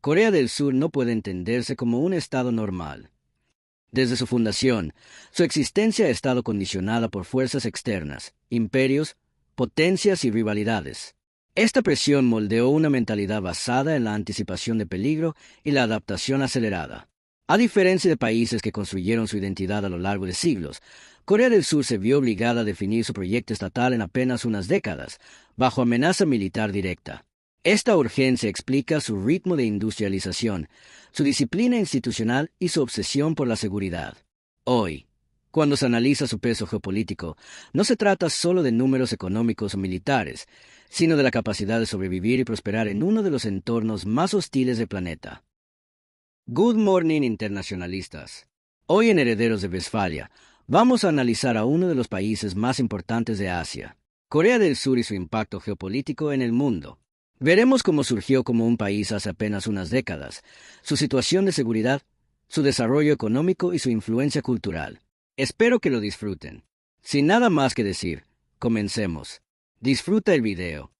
Corea del Sur no puede entenderse como un Estado normal. Desde su fundación, su existencia ha estado condicionada por fuerzas externas, imperios, potencias y rivalidades. Esta presión moldeó una mentalidad basada en la anticipación de peligro y la adaptación acelerada. A diferencia de países que construyeron su identidad a lo largo de siglos, Corea del Sur se vio obligada a definir su proyecto estatal en apenas unas décadas, bajo amenaza militar directa. Esta urgencia explica su ritmo de industrialización, su disciplina institucional y su obsesión por la seguridad. Hoy, cuando se analiza su peso geopolítico, no se trata solo de números económicos o militares, sino de la capacidad de sobrevivir y prosperar en uno de los entornos más hostiles del planeta. Good morning, internacionalistas. Hoy en Herederos de Westfalia, vamos a analizar a uno de los países más importantes de Asia, Corea del Sur y su impacto geopolítico en el mundo. Veremos cómo surgió como un país hace apenas unas décadas, su situación de seguridad, su desarrollo económico y su influencia cultural. Espero que lo disfruten. Sin nada más que decir, comencemos. Disfruta el video.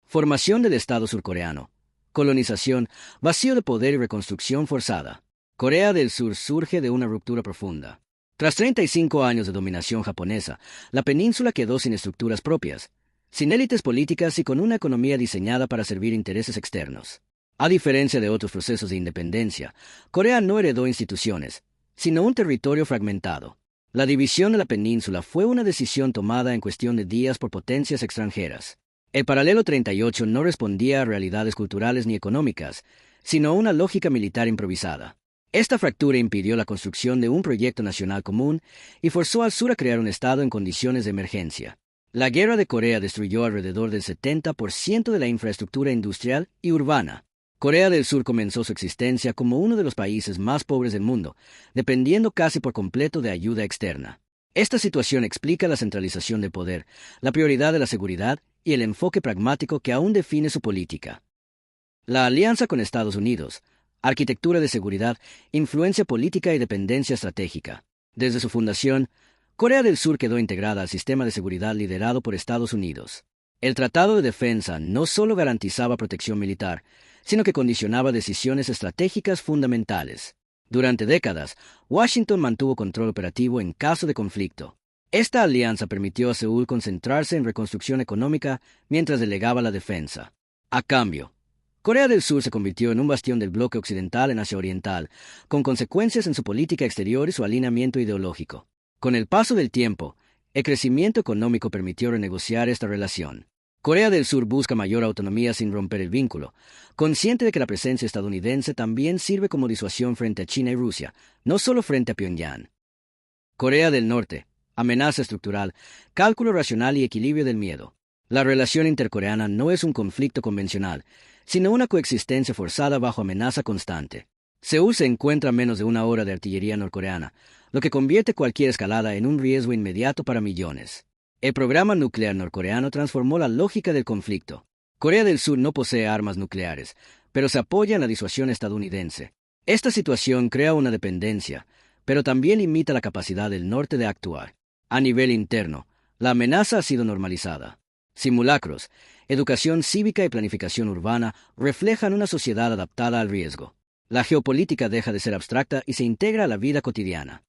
Formación del Estado surcoreano. Colonización, vacío de poder y reconstrucción forzada. Corea del Sur surge de una ruptura profunda. Tras 35 años de dominación japonesa, la península quedó sin estructuras propias, sin élites políticas y con una economía diseñada para servir intereses externos. A diferencia de otros procesos de independencia, Corea no heredó instituciones, sino un territorio fragmentado. La división de la península fue una decisión tomada en cuestión de días por potencias extranjeras. El paralelo 38 no respondía a realidades culturales ni económicas, sino a una lógica militar improvisada. Esta fractura impidió la construcción de un proyecto nacional común y forzó al sur a crear un Estado en condiciones de emergencia. La Guerra de Corea destruyó alrededor del 70% de la infraestructura industrial y urbana. Corea del Sur comenzó su existencia como uno de los países más pobres del mundo, dependiendo casi por completo de ayuda externa. Esta situación explica la centralización del poder, la prioridad de la seguridad y el enfoque pragmático que aún define su política. La alianza con Estados Unidos, arquitectura de seguridad, influencia política y dependencia estratégica. Desde su fundación, Corea del Sur quedó integrada al sistema de seguridad liderado por Estados Unidos. El Tratado de Defensa no solo garantizaba protección militar, sino que condicionaba decisiones estratégicas fundamentales. Durante décadas, Washington mantuvo control operativo en caso de conflicto. Esta alianza permitió a Seúl concentrarse en reconstrucción económica mientras delegaba la defensa. A cambio, Corea del Sur se convirtió en un bastión del bloque occidental en Asia Oriental, con consecuencias en su política exterior y su alineamiento ideológico. Con el paso del tiempo, el crecimiento económico permitió renegociar esta relación. Corea del Sur busca mayor autonomía sin romper el vínculo, consciente de que la presencia estadounidense también sirve como disuasión frente a China y Rusia, no solo frente a Pyongyang. Corea del Norte, amenaza estructural, cálculo racional y equilibrio del miedo. La relación intercoreana no es un conflicto convencional, sino una coexistencia forzada bajo amenaza constante. Seúl se encuentra a menos de una hora de artillería norcoreana, lo que convierte cualquier escalada en un riesgo inmediato para millones. El programa nuclear norcoreano transformó la lógica del conflicto. Corea del Sur no posee armas nucleares, pero se apoya en la disuasión estadounidense. Esta situación crea una dependencia, pero también limita la capacidad del norte de actuar. A nivel interno, la amenaza ha sido normalizada. Simulacros, educación cívica y planificación urbana reflejan una sociedad adaptada al riesgo. La geopolítica deja de ser abstracta y se integra a la vida cotidiana.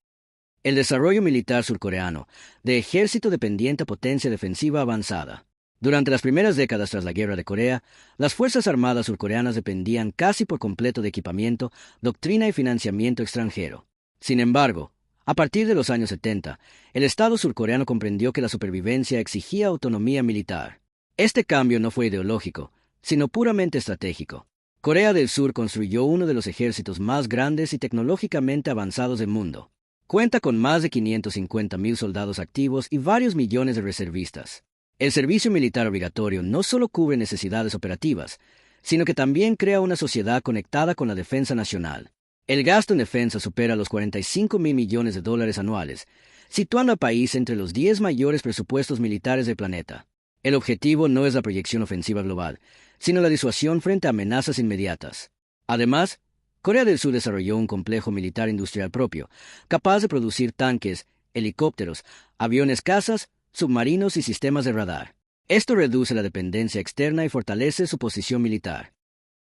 El desarrollo militar surcoreano, de ejército dependiente a potencia defensiva avanzada. Durante las primeras décadas tras la Guerra de Corea, las Fuerzas Armadas surcoreanas dependían casi por completo de equipamiento, doctrina y financiamiento extranjero. Sin embargo, a partir de los años 70, el Estado surcoreano comprendió que la supervivencia exigía autonomía militar. Este cambio no fue ideológico, sino puramente estratégico. Corea del Sur construyó uno de los ejércitos más grandes y tecnológicamente avanzados del mundo. Cuenta con más de 550,000 soldados activos y varios millones de reservistas. El servicio militar obligatorio no solo cubre necesidades operativas, sino que también crea una sociedad conectada con la defensa nacional. El gasto en defensa supera los 45,000 millones de dólares anuales, situando al país entre los 10 mayores presupuestos militares del planeta. El objetivo no es la proyección ofensiva global, sino la disuasión frente a amenazas inmediatas. Además, Corea del Sur desarrolló un complejo militar industrial propio, capaz de producir tanques, helicópteros, aviones cazas, submarinos y sistemas de radar. Esto reduce la dependencia externa y fortalece su posición militar.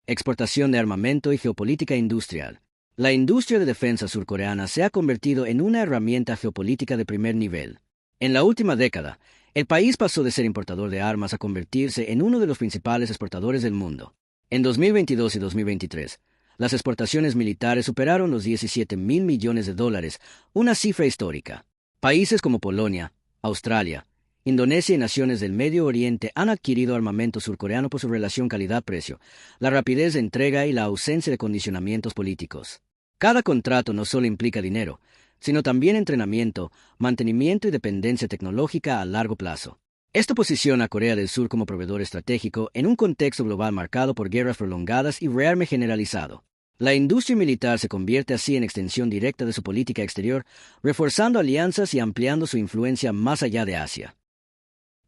exportación de armamento y geopolítica industrial. La industria de defensa surcoreana se ha convertido en una herramienta geopolítica de primer nivel. En la última década, el país pasó de ser importador de armas a convertirse en uno de los principales exportadores del mundo. En 2022 y 2023, las exportaciones militares superaron los 17.000 millones de dólares, una cifra histórica. Países como Polonia, Australia, Indonesia y naciones del Medio Oriente han adquirido armamento surcoreano por su relación calidad-precio, la rapidez de entrega y la ausencia de condicionamientos políticos. Cada contrato no solo implica dinero, sino también entrenamiento, mantenimiento y dependencia tecnológica a largo plazo. Esto posiciona a Corea del Sur como proveedor estratégico en un contexto global marcado por guerras prolongadas y rearme generalizado. La industria militar se convierte así en extensión directa de su política exterior, reforzando alianzas y ampliando su influencia más allá de Asia.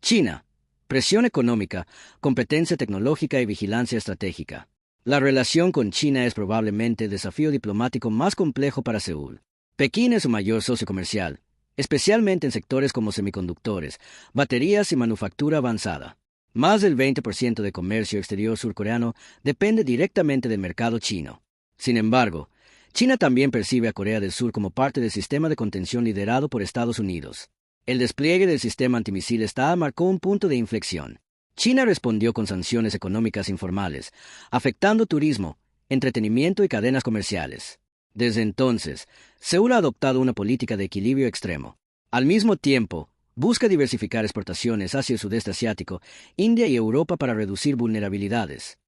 China. Presión económica, competencia tecnológica y vigilancia estratégica. La relación con China es probablemente el desafío diplomático más complejo para Seúl. Pekín es su mayor socio comercial, especialmente en sectores como semiconductores, baterías y manufactura avanzada. Más del 20% de comercio exterior surcoreano depende directamente del mercado chino. Sin embargo, China también percibe a Corea del Sur como parte del sistema de contención liderado por Estados Unidos. El despliegue del sistema antimisiles THAAD marcó un punto de inflexión. China respondió con sanciones económicas informales, afectando turismo, entretenimiento y cadenas comerciales. Desde entonces, Seúl ha adoptado una política de equilibrio extremo. Al mismo tiempo, busca diversificar exportaciones hacia el sudeste asiático, India y Europa para reducir vulnerabilidades.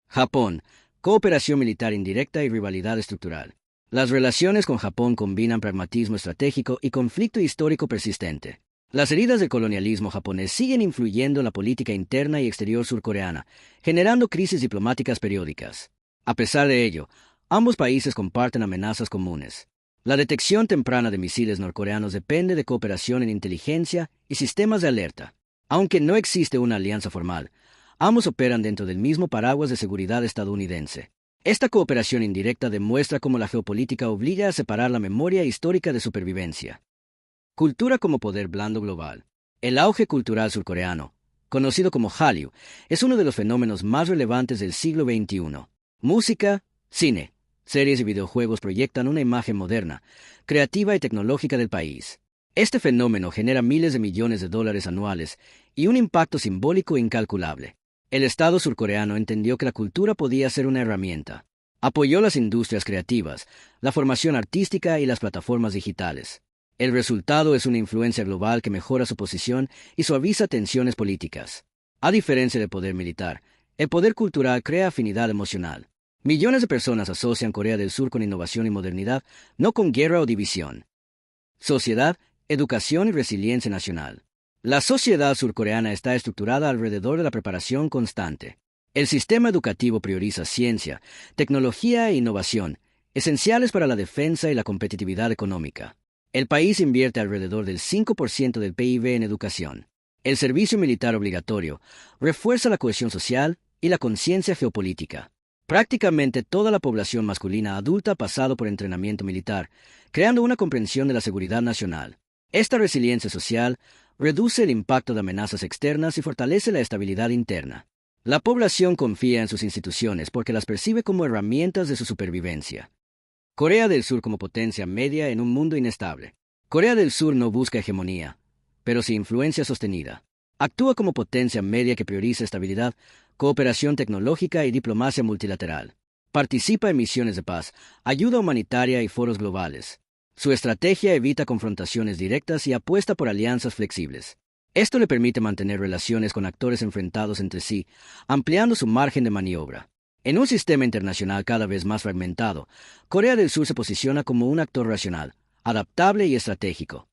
Japón, cooperación militar indirecta y rivalidad estructural. Las relaciones con Japón combinan pragmatismo estratégico y conflicto histórico persistente. Las heridas del colonialismo japonés siguen influyendo en la política interna y exterior surcoreana, generando crisis diplomáticas periódicas. A pesar de ello, ambos países comparten amenazas comunes. La detección temprana de misiles norcoreanos depende de cooperación en inteligencia y sistemas de alerta. Aunque no existe una alianza formal, ambos operan dentro del mismo paraguas de seguridad estadounidense. Esta cooperación indirecta demuestra cómo la geopolítica obliga a separar la memoria histórica de supervivencia. Cultura como poder blando global. El auge cultural surcoreano, conocido como Hallyu, es uno de los fenómenos más relevantes del siglo XXI. Música, cine, series y videojuegos proyectan una imagen moderna, creativa y tecnológica del país. Este fenómeno genera miles de millones de dólares anuales y un impacto simbólico incalculable. El Estado surcoreano entendió que la cultura podía ser una herramienta. Apoyó las industrias creativas, la formación artística y las plataformas digitales. El resultado es una influencia global que mejora su posición y suaviza tensiones políticas. A diferencia del poder militar, el poder cultural crea afinidad emocional. Millones de personas asocian Corea del Sur con innovación y modernidad, no con guerra o división. Sociedad, educación y resiliencia nacional. La sociedad surcoreana está estructurada alrededor de la preparación constante. El sistema educativo prioriza ciencia, tecnología e innovación, esenciales para la defensa y la competitividad económica. El país invierte alrededor del 5% del PIB en educación. El servicio militar obligatorio refuerza la cohesión social y la conciencia geopolítica. Prácticamente toda la población masculina adulta ha pasado por entrenamiento militar, creando una comprensión de la seguridad nacional. Esta resiliencia social reduce el impacto de amenazas externas y fortalece la estabilidad interna. La población confía en sus instituciones porque las percibe como herramientas de su supervivencia. Corea del Sur como potencia media en un mundo inestable. Corea del Sur no busca hegemonía, pero sí influencia sostenida. Actúa como potencia media que prioriza estabilidad, cooperación tecnológica y diplomacia multilateral. Participa en misiones de paz, ayuda humanitaria y foros globales. Su estrategia evita confrontaciones directas y apuesta por alianzas flexibles. Esto le permite mantener relaciones con actores enfrentados entre sí, ampliando su margen de maniobra. En un sistema internacional cada vez más fragmentado, Corea del Sur se posiciona como un actor racional, adaptable y estratégico.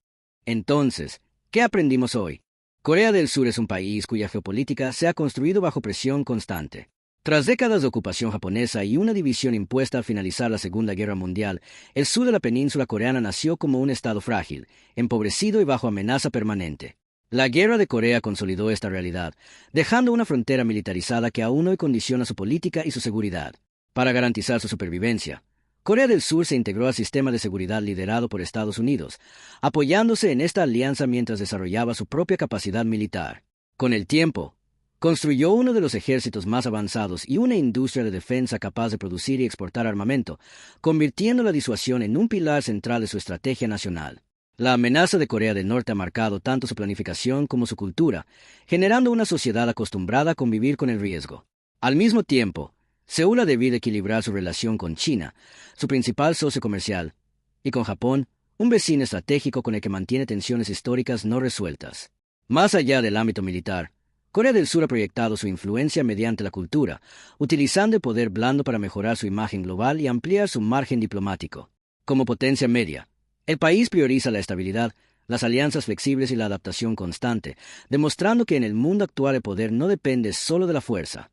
Entonces, ¿qué aprendimos hoy? Corea del Sur es un país cuya geopolítica se ha construido bajo presión constante. Tras décadas de ocupación japonesa y una división impuesta al finalizar la Segunda Guerra Mundial, el sur de la península coreana nació como un estado frágil, empobrecido y bajo amenaza permanente. La Guerra de Corea consolidó esta realidad, dejando una frontera militarizada que aún hoy condiciona su política y su seguridad. Para garantizar su supervivencia, Corea del Sur se integró al sistema de seguridad liderado por Estados Unidos, apoyándose en esta alianza mientras desarrollaba su propia capacidad militar. Con el tiempo, Construyó uno de los ejércitos más avanzados y una industria de defensa capaz de producir y exportar armamento, convirtiendo la disuasión en un pilar central de su estrategia nacional. La amenaza de Corea del Norte ha marcado tanto su planificación como su cultura, generando una sociedad acostumbrada a convivir con el riesgo. Al mismo tiempo, Seúl ha debido equilibrar su relación con China, su principal socio comercial, y con Japón, un vecino estratégico con el que mantiene tensiones históricas no resueltas. Más allá del ámbito militar, Corea del Sur ha proyectado su influencia mediante la cultura, utilizando el poder blando para mejorar su imagen global y ampliar su margen diplomático. Como potencia media, el país prioriza la estabilidad, las alianzas flexibles y la adaptación constante, demostrando que en el mundo actual el poder no depende solo de la fuerza.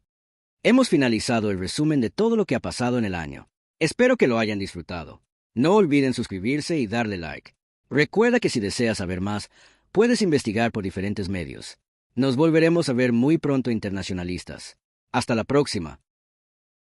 Hemos finalizado el resumen de todo lo que ha pasado en el año. Espero que lo hayan disfrutado. No olviden suscribirse y darle like. Recuerda que si deseas saber más, puedes investigar por diferentes medios. Nos volveremos a ver muy pronto, internacionalistas. Hasta la próxima.